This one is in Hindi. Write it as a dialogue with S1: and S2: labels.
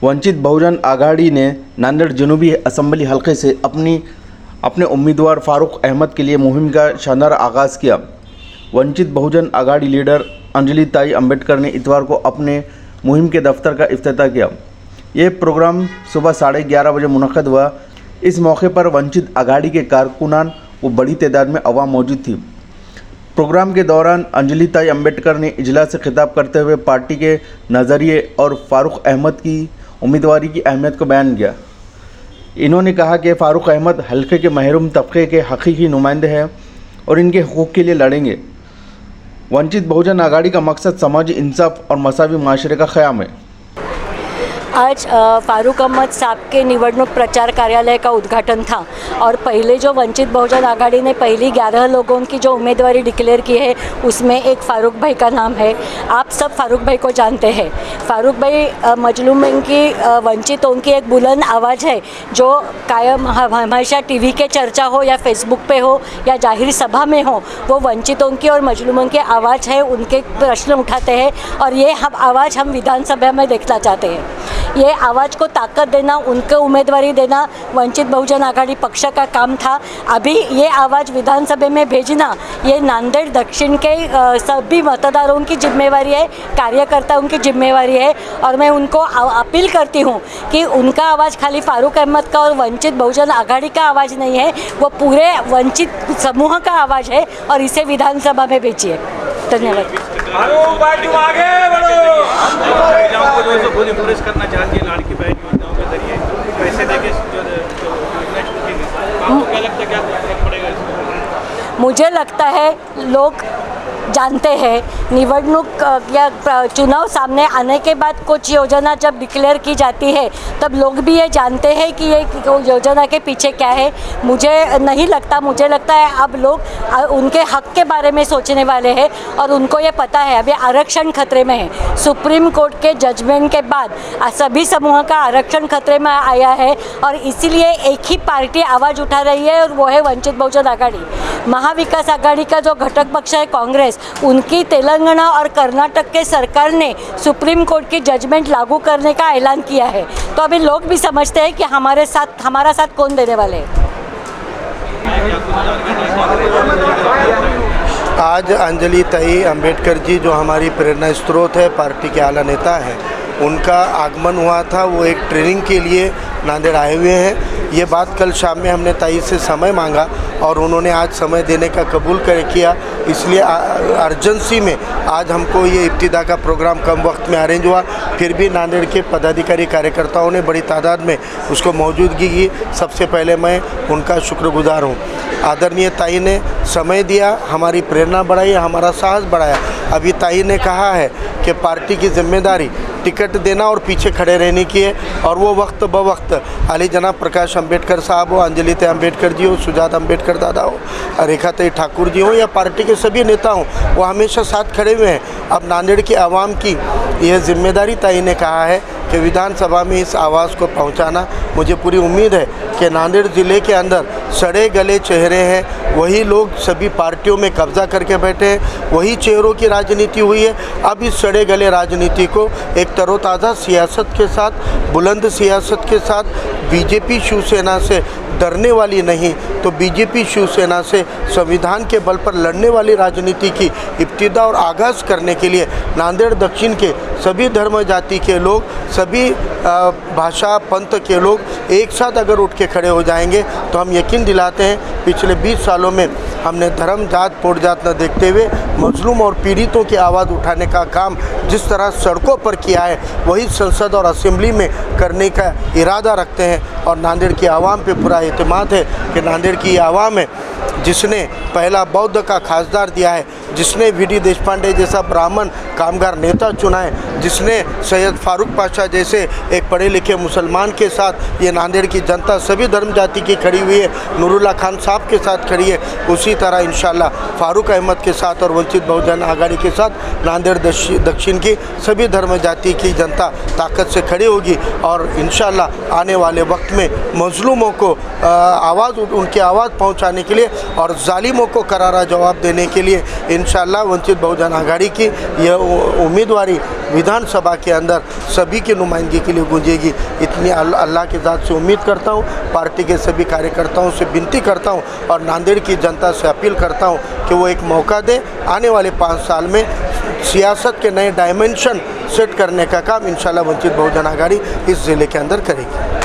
S1: वंचित बहुजन आघाड़ी ने नांदेड़ जनूबी असम्बली हलके से अपने उम्मीदवार फारूक अहमद के लिए मुहिम का शानदार आगाज़ किया। वंचित बहुजन आघाड़ी लीडर अंजलि ताई अंबेडकर ने इतवार को अपने मुहिम के दफ्तर का इफ्तिताह किया। ये प्रोग्राम सुबह 11:30 बजे मुनक़्क़द हुआ। इस मौके पर वंचित आघाड़ी के कारकुनान व बड़ी तादाद में अवाम मौजूद थी। प्रोग्राम के दौरान अंजलि ताई अंबेडकर ने इजलास से खिताब करते हुए पार्टी के नज़रिए और फारूक अहमद की उम्मीदवारी की अहमियत को बयान किया। इन्होंने कहा कि फारूक अहमद हल्के के महरूम तबके के हकीकी नुमाइंदे हैं और इनके हुकूक के लिए लड़ेंगे। वंचित बहुजन आघाड़ी का मकसद समाजी इंसाफ और मसावी माशरे का क़याम है।
S2: आज फारूक अहमद साहब के निवडणूक प्रचार कार्यालय का उद्घाटन था और पहले जो वंचित बहुजन आघाड़ी ने पहली 11 लोगों की जो उम्मीदवारी डिक्लेयर की है उसमें एक फारूक भाई का नाम है। आप सब फारूक भाई को जानते हैं। फारूक भाई मजलूम की वंचितों की एक बुलंद आवाज़ है जो कायम हमेशा टीवी के चर्चा हो या फेसबुक पे हो या जाहिर सभा में हो, वो वंचितों की और मजलूमों की आवाज़ है, उनके प्रश्न उठाते हैं और ये आवाज़ हम विधानसभा में देखना चाहते हैं। ये आवाज़ को ताकत देना, उनको उम्मीदवारी देना वंचित बहुजन आघाड़ी पक्ष का काम था। अभी ये आवाज़ विधानसभा में भेजना ये नांदेड़ दक्षिण के सभी मतदारों की जिम्मेवारी है, कार्यकर्ताओं की जिम्मेवारी है और मैं उनको अपील करती हूँ कि उनका आवाज़ खाली फारूक अहमद का और वंचित बहुजन आघाड़ी का आवाज़ नहीं है, वो पूरे वंचित समूह का आवाज़ है और इसे विधानसभा में भेजिए। धन्यवाद।
S3: करना चाहती है लाड़की बहन योजनाओं के जरिए पैसे देके क्या लगता है क्या फर्क पड़ेगा इसमें?
S2: मुझे लगता है लोग जानते हैं निवडणूक या चुनाव सामने आने के बाद कुछ योजना जब डिक्लेयर की जाती है तब लोग भी ये जानते हैं कि ये योजना के पीछे क्या है। मुझे नहीं लगता, मुझे लगता है अब लोग उनके हक के बारे में सोचने वाले हैं और उनको ये पता है अभी आरक्षण खतरे में है। सुप्रीम कोर्ट के जजमेंट के बाद सभी समूह का आरक्षण खतरे में आया है और इसीलिए एक ही पार्टी आवाज़ उठा रही है और वो है वंचित बहुजन आघाड़ी। महाविकास आघाड़ी का जो घटक पक्ष है कांग्रेस, उनकी तेलंगाना और कर्नाटक के सरकार ने सुप्रीम कोर्ट की जजमेंट लागू करने का ऐलान किया है। तो अभी लोग भी समझते हैं कि हमारा साथ कौन देने वाले हैं।
S4: आज अंजलि ताई अंबेडकर जी जो हमारी प्रेरणा स्रोत है, पार्टी के आला नेता हैं, उनका आगमन हुआ था। वो एक ट्रेनिंग के लिए नांदेड़ आए हुए हैं। ये बात कल शाम में हमने ताई से समय मांगा और उन्होंने आज समय देने का कबूल किया। इसलिए अर्जेंसी में आज हमको ये इब्तिदा का प्रोग्राम कम वक्त में अरेंज हुआ। फिर भी नांदेड़ के पदाधिकारी कार्यकर्ताओं ने बड़ी तादाद में उसको मौजूदगी की। सबसे पहले मैं उनका शुक्रगुजार हूँ। आदरणीय ताई ने समय दिया, हमारी प्रेरणा बढ़ाई, हमारा साहस बढ़ाया। अभी ताई ने कहा है कि पार्टी की जिम्मेदारी टिकट देना और पीछे खड़े रहने की है और वो वक्त ब वक्त अली जनाब प्रकाश अंबेडकर साहब हो, अंजलि ताई अंबेडकर जी हो, सुजात अंबेडकर दादा हो, रेखा ताई ठाकुर जी हो या पार्टी के सभी नेता हों, वो हमेशा साथ खड़े हुए हैं। अब नांदेड़ की आवाम की यह जिम्मेदारी ताई ने कहा है कि विधानसभा में इस आवाज़ को पहुंचाना। मुझे पूरी उम्मीद है कि नांदेड़ ज़िले के अंदर सड़े गले चेहरे हैं, वही लोग सभी पार्टियों में कब्जा करके बैठे हैं, वही चेहरों की राजनीति हुई है। अब इस सड़े गले राजनीति को एक तरोताज़ा सियासत के साथ, बुलंद सियासत के साथ, बीजेपी शिवसेना से डरने वाली नहीं तो बीजेपी शिवसेना से संविधान के बल पर लड़ने वाली राजनीति की इब्तिदा और आगाज़ करने के लिए नांदेड़ दक्षिण के सभी धर्म जाति के लोग, सभी भाषा पंथ के लोग एक साथ अगर उठ के खड़े हो जाएंगे तो हम यकीन दिलाते हैं पिछले 20 सालों में हमने धर्म जात पोट जात न देखते हुए मजलूम और पीड़ितों की आवाज़ उठाने का काम जिस तरह सड़कों पर किया है वही संसद और असेंबली में करने का इरादा रखते हैं। और नांदेड़ की आवाम पे पूरा एतमाद है कि नांदेड़ की आवाम है जिसने पहला बौद्ध का खासदार दिया है, जिसने वीडी देशपांडे जैसा ब्राह्मण कामगार नेता चुना है, जिसने सैयद फारूक पाशा जैसे एक पढ़े लिखे मुसलमान के साथ ये नांदेड़ की जनता सभी धर्म जाति की खड़ी हुई है, नूरुल्लाह खान साहब के साथ खड़ी है। उसी तरह इंशाल्लाह फारूक अहमद के साथ और वंचित बहुजन आघाड़ी के साथ नांदेड़ दक्षिण की सभी धर्म जाति की जनता ताकत से खड़ी होगी और इंशाल्लाह आने वाले वक्त में मजलूमों को उनकी आवाज़ पहुँचाने के लिए और जालिमों को करारा जवाब देने के लिए इंशाल्लाह वंचित बहुजन आघाड़ी की यह उम्मीदवारी विधानसभा के अंदर सभी की नुमाइंदगी के लिए गूंजेगी। इतनी अल्लाह की ज़ात से उम्मीद करता हूँ, पार्टी के सभी कार्यकर्ताओं से विनती करता हूँ और नांदेड़ की जनता से अपील करता हूँ कि वो एक मौका दे। आने वाले 5 साल में सियासत के नए डायमेंशन सेट करने का काम इंशाल्लाह वंचित बहुजन आघाड़ी इस ज़िले के अंदर करेगी।